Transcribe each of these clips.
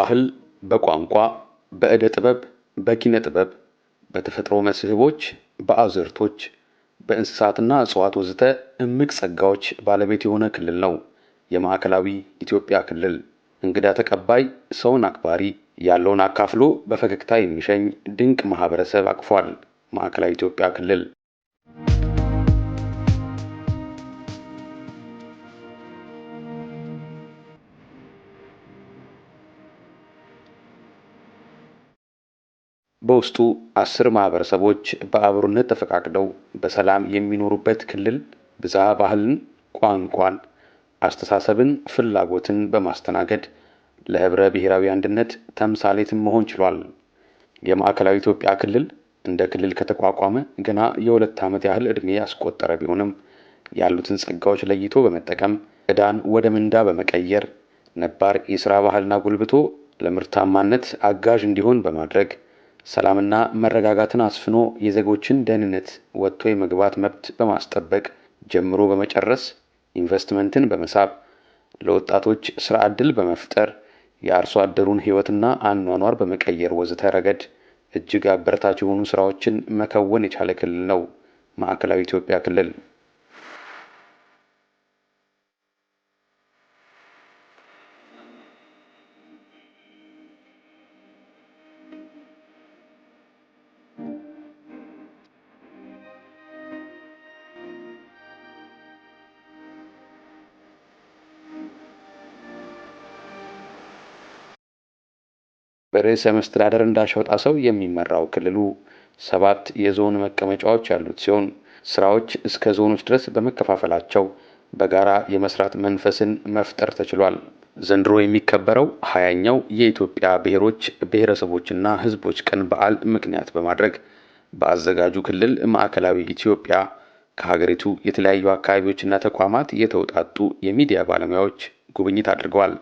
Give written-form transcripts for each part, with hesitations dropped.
በባህል፣ በቋንቋ፣ በዕደ ጥበብ፣ በኪነ ጥበብ፣ በተፈጥሮ መስህቦች፣ በአዝርዕቶች፣ በእንስሳትና እጽዋት ወዘተ እምቅ ጸጋዎች ባለቤት የሆነ ክልል ነው የማዕከላዊ ኢትዮጵያ ክልል። እንግዳ ተቀባይ፣ ሰውን አክባሪ፣ ያለውን አካፍሎ በፈገግታ የሚሸኝ ድንቅ ማህበረሰብ አቅፏል ማዕከላዊ ኢትዮጵያ ክልል። በውስጡ 10 ማህበረሰቦች በአብሮነት ተፈቃቅደው በሰላም የሚኖሩበት ክልል ብዝሃ ባህልን፣ ቋንቋን፣ አስተሳሰብን፣ ፍላጎትን በማስተናገድ ለህብረ ብሔራዊ አንድነት ተምሳሌትም መሆን ችሏል። የማዕከላዊ ኢትዮጵያ ክልል እንደ ክልል ከተቋቋመ ገና የ2 ዓመት ያህል ዕድሜ ያስቆጠረ ቢሆንም ያሉትን ጸጋዎች ለይቶ በመጠቀም ዕዳን ወደ ምንዳ በመቀየር ነባር የሥራ ባህልና ጉልብቶ ለምርታማነት አጋዥ እንዲሆን በማድረግ ሰላምና መረጋጋትን አስፍኖ የዜጎችን ደህንነት ወጥቶ የመግባት መብት በማስጠበቅ ጀምሮ በመጨረስ ኢንቨስትመንትን በመሳብ ለወጣቶች ሥራ ዕድል በመፍጠር የአርሶ አደሩን ሕይወትና አኗኗር በመቀየር ወዘተ ረገድ እጅግ አበረታች የሆኑ ሥራዎችን መከወን የቻለ ክልል ነው ማዕከላዊ ኢትዮጵያ ክልል። በርዕሰ መስተዳድር እንዳሻው ጣሰው የሚመራው ክልሉ 7 የዞን መቀመጫዎች ያሉት ሲሆን ስራዎች እስከ ዞኖች ድረስ በመከፋፈላቸው በጋራ የመስራት መንፈስን መፍጠር ተችሏል። ዘንድሮ የሚከበረው 20ኛው የኢትዮጵያ ብሔሮች ብሔረሰቦችና ሕዝቦች ቀን በዓል ምክንያት በማድረግ በአዘጋጁ ክልል ማዕከላዊ ኢትዮጵያ ከሀገሪቱ የተለያዩ አካባቢዎችና ተቋማት የተውጣጡ የሚዲያ ባለሙያዎች ጉብኝት አድርገዋል።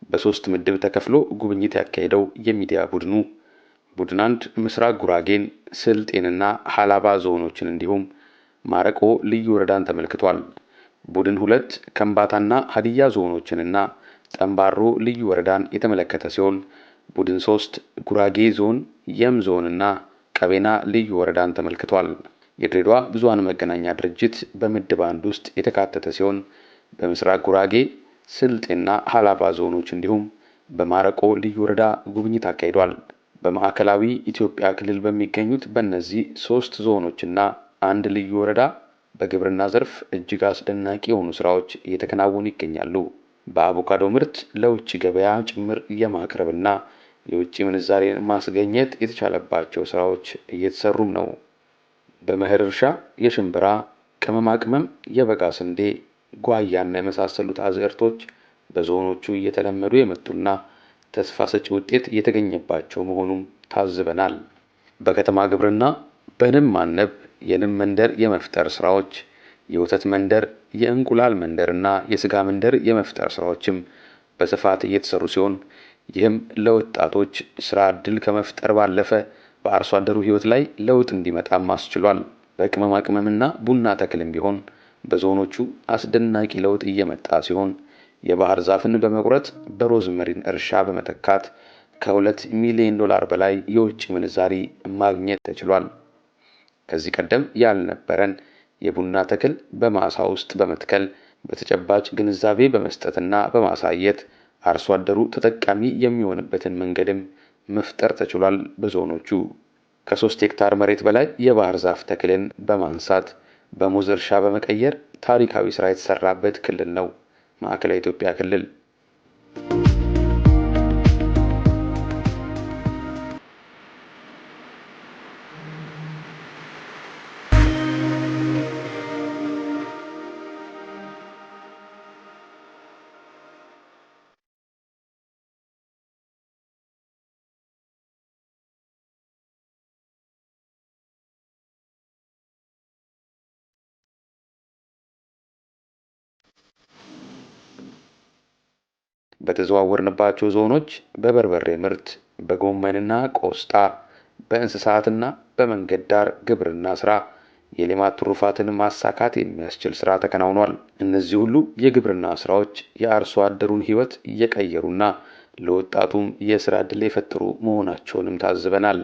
በ3 ምድብ ተከፍሎ ጉብኝት ያካሄደው የሚዲያ ቡድን 1 ምስራቅ ጉራጌን፣ ስልጤንና ሀላባ ዞኖችን እንዲሁም ማረቆ ልዩ ወረዳን ተመልክቷል። ቡድን 2 ከምባታና ሀዲያ ዞኖችንና ጠምባሮ ልዩ ወረዳን የተመለከተ ሲሆን ቡድን 3 ጉራጌ ዞን፣ የም ዞንና ቀቤና ልዩ ወረዳን ተመልክቷል። የድሬዳዋ ብዙሃን መገናኛ ድርጅት በምድብ 1 ውስጥ የተካተተ ሲሆን በምስራቅ ጉራጌ፣ ስልጤና ሀላባ ዞኖች እንዲሁም በማረቆ ልዩ ወረዳ ጉብኝት አካሂዷል። በማዕከላዊ ኢትዮጵያ ክልል በሚገኙት በእነዚህ 3 ዞኖችና 1 ልዩ ወረዳ በግብርና ዘርፍ እጅግ አስደናቂ የሆኑ ስራዎች እየተከናወኑ ይገኛሉ። በአቮካዶ ምርት ለውጭ ገበያ ጭምር የማቅረብና የውጭ ምንዛሬን ማስገኘት የተቻለባቸው ስራዎች እየተሰሩም ነው። በመኸር እርሻ የሽምብራ፣ ቅመማ ቅመም፣ የበጋ ስንዴ፣ ጓያና የመሳሰሉት አዝዕርቶች በዞኖቹ እየተለመዱ የመጡና ተስፋ ሰጪ ውጤት እየተገኘባቸው መሆኑን ታዝበናል። በከተማ ግብርና በንብ ማነብ የንብ መንደር የመፍጠር ስራዎች፣ የወተት መንደር፣ የእንቁላል መንደርና የስጋ መንደር የመፍጠር ስራዎችም በስፋት እየተሰሩ ሲሆን ይህም ለወጣቶች ስራ ዕድል ከመፍጠር ባለፈ በአርሶ አደሩ ሕይወት ላይ ለውጥ እንዲመጣም አስችሏል። በቅመማ ቅመምና ቡና ተክልም ቢሆን በዞኖቹ አስደናቂ ለውጥ እየመጣ ሲሆን የባህር ዛፍን በመቁረጥ በሮዝመሪን እርሻ በመተካት ከ$2 ሚሊዮን በላይ የውጭ ምንዛሪ ማግኘት ተችሏል። ከዚህ ቀደም ያልነበረን የቡና ተክል በማሳ ውስጥ በመትከል በተጨባጭ ግንዛቤ በመስጠትና በማሳየት አርሶ አደሩ ተጠቃሚ የሚሆንበትን መንገድም መፍጠር ተችሏል። በዞኖቹ ከ3 ሄክታር መሬት በላይ የባህር ዛፍ ተክልን በማንሳት በሙዝ እርሻ በመቀየር ታሪካዊ ስራ የተሰራበት ክልል ነው ማዕከላዊ ኢትዮጵያ ክልል። በተዘዋወርንባቸው ዞኖች በበርበሬ ምርት፣ በጎመንና ቆስጣ፣ በእንስሳትና በመንገድ ዳር ግብርና ስራ የሌማት ትሩፋትን ማሳካት የሚያስችል ስራ ተከናውኗል። እነዚህ ሁሉ የግብርና ስራዎች የአርሶ አደሩን ሕይወት እየቀየሩና ለወጣቱም የስራ ዕድል የፈጠሩ መሆናቸውንም ታዝበናል።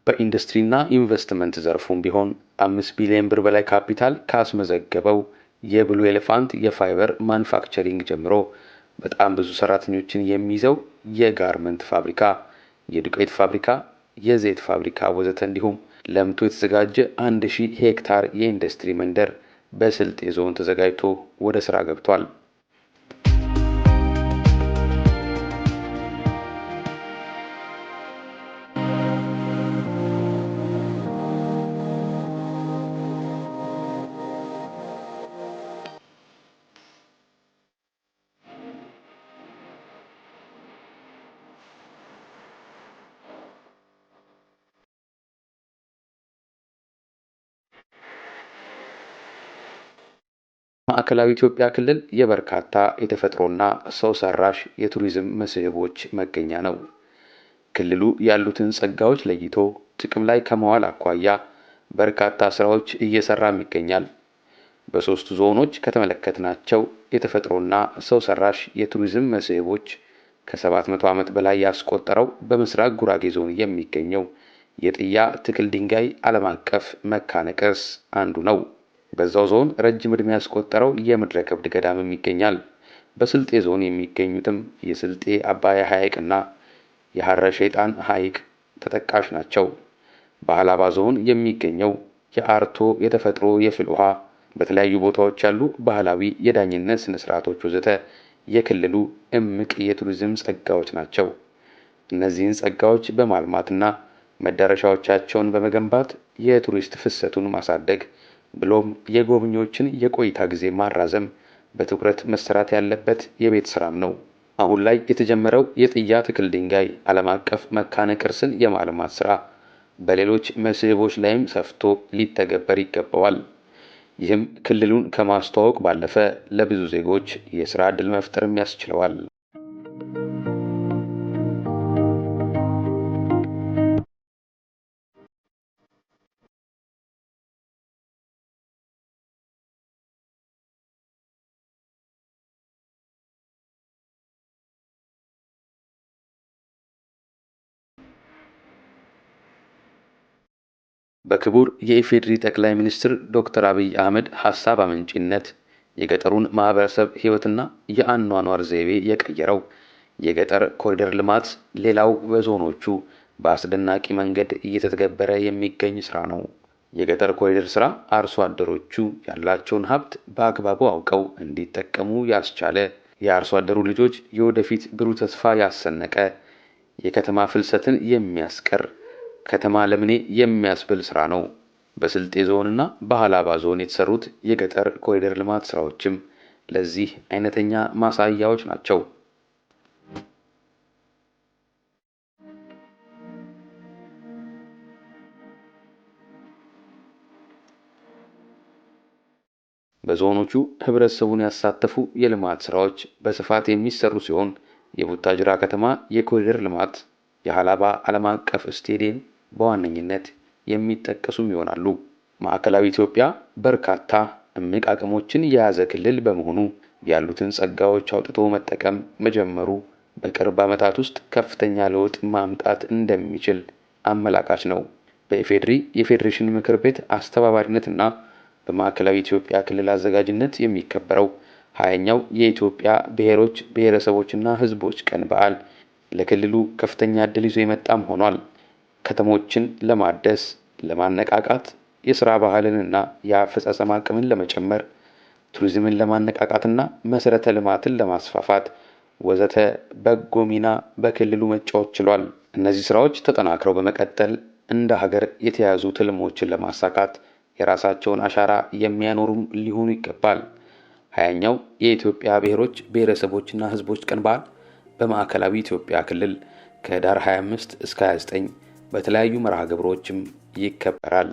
በኢንዱስትሪና ኢንቨስትመንት ዘርፉም ቢሆን 5 ቢሊዮን ብር በላይ ካፒታል ካስመዘገበው የብሉ ኤሌፋንት የፋይበር ማኑፋክቸሪንግ ጀምሮ በጣም ብዙ ሰራተኞችን የሚይዘው የጋርመንት ፋብሪካ፣ የዱቄት ፋብሪካ፣ የዘይት ፋብሪካ ወዘተ እንዲሁም ለምቶ የተዘጋጀ 1000 ሄክታር የኢንዱስትሪ መንደር በስልጤ ዞን ተዘጋጅቶ ወደ ስራ ገብቷል። ማዕከላዊ ኢትዮጵያ ክልል የበርካታ የተፈጥሮና ሰው ሰራሽ የቱሪዝም መስህቦች መገኛ ነው። ክልሉ ያሉትን ጸጋዎች ለይቶ ጥቅም ላይ ከመዋል አኳያ በርካታ ስራዎች እየሰራም ይገኛል። በሶስቱ ዞኖች ከተመለከትናቸው የተፈጥሮና ሰው ሰራሽ የቱሪዝም መስህቦች ከ700 ዓመት በላይ ያስቆጠረው በምስራቅ ጉራጌ ዞን የሚገኘው የጥያ ትክል ድንጋይ ዓለም አቀፍ መካነ ቅርስ አንዱ ነው። በዛው ዞን ረጅም ዕድሜ ያስቆጠረው የምድረ ከብድ ገዳምም ይገኛል። በስልጤ ዞን የሚገኙትም የስልጤ አባያ ሐይቅና የሐረ ሸይጣን ሐይቅ ተጠቃሽ ናቸው። በሃላባ ዞን የሚገኘው የአርቶ የተፈጥሮ የፍል ውሃ፣ በተለያዩ ቦታዎች ያሉ ባህላዊ የዳኝነት ስነ ስርዓቶች ወዘተ የክልሉ እምቅ የቱሪዝም ጸጋዎች ናቸው። እነዚህን ጸጋዎች በማልማትና መዳረሻዎቻቸውን በመገንባት የቱሪስት ፍሰቱን ማሳደግ ብሎም የጎብኚዎችን የቆይታ ጊዜ ማራዘም በትኩረት መሰራት ያለበት የቤት ስራም ነው። አሁን ላይ የተጀመረው የጥያ ትክል ድንጋይ ዓለም አቀፍ መካነ ቅርስን የማልማት ስራ በሌሎች መስህቦች ላይም ሰፍቶ ሊተገበር ይገባዋል። ይህም ክልሉን ከማስተዋወቅ ባለፈ ለብዙ ዜጎች የስራ ዕድል መፍጠርም ያስችለዋል። በክቡር የኢፌዴሪ ጠቅላይ ሚኒስትር ዶክተር አብይ አህመድ ሐሳብ አመንጪነት የገጠሩን ማህበረሰብ ሕይወትና የአኗኗር ዘይቤ የቀየረው የገጠር ኮሪደር ልማት ሌላው በዞኖቹ በአስደናቂ መንገድ እየተተገበረ የሚገኝ ስራ ነው። የገጠር ኮሪደር ስራ አርሶ አደሮቹ ያላቸውን ሀብት በአግባቡ አውቀው እንዲጠቀሙ ያስቻለ፣ የአርሶ አደሩ ልጆች የወደፊት ብሩህ ተስፋ ያሰነቀ፣ የከተማ ፍልሰትን የሚያስቀር፣ ከተማ ለምኔ የሚያስብል ስራ ነው። በስልጤ ዞንና በሃላባ ዞን የተሰሩት የገጠር ኮሪደር ልማት ስራዎችም ለዚህ አይነተኛ ማሳያዎች ናቸው። በዞኖቹ ህብረተሰቡን ያሳተፉ የልማት ስራዎች በስፋት የሚሰሩ ሲሆን የቡታጅራ ከተማ የኮሪደር ልማት፣ የሃላባ ዓለም አቀፍ ስቴዲየም በዋነኝነት የሚጠቀሱም ይሆናሉ። ማዕከላዊ ኢትዮጵያ በርካታ እምቅ አቅሞችን የያዘ ክልል በመሆኑ ያሉትን ጸጋዎች አውጥቶ መጠቀም መጀመሩ በቅርብ ዓመታት ውስጥ ከፍተኛ ለውጥ ማምጣት እንደሚችል አመላካች ነው። በኢፌዴሪ የፌዴሬሽን ምክር ቤት አስተባባሪነትና በማዕከላዊ ኢትዮጵያ ክልል አዘጋጅነት የሚከበረው 20ኛው የኢትዮጵያ ብሔሮች ብሔረሰቦችና ሕዝቦች ቀን በዓል ለክልሉ ከፍተኛ ዕድል ይዞ የመጣም ሆኗል። ከተሞችን ለማደስ፣ ለማነቃቃት፣ የሥራ ባህልንና የአፈጻጸም አቅምን ለመጨመር፣ ቱሪዝምን ለማነቃቃትና መሠረተ ልማትን ለማስፋፋት ወዘተ በጎ ሚና በክልሉ መጫወት ችሏል። እነዚህ ሥራዎች ተጠናክረው በመቀጠል እንደ ሀገር የተያዙ ትልሞችን ለማሳካት የራሳቸውን አሻራ የሚያኖሩም ሊሆኑ ይገባል። 20ኛው የኢትዮጵያ ብሔሮች ብሔረሰቦችና ሕዝቦች ቀን በዓል በማዕከላዊ ኢትዮጵያ ክልል ከህዳር 25 እስከ 29 በተለያዩ መርሃ ግብሮችም ይከበራል።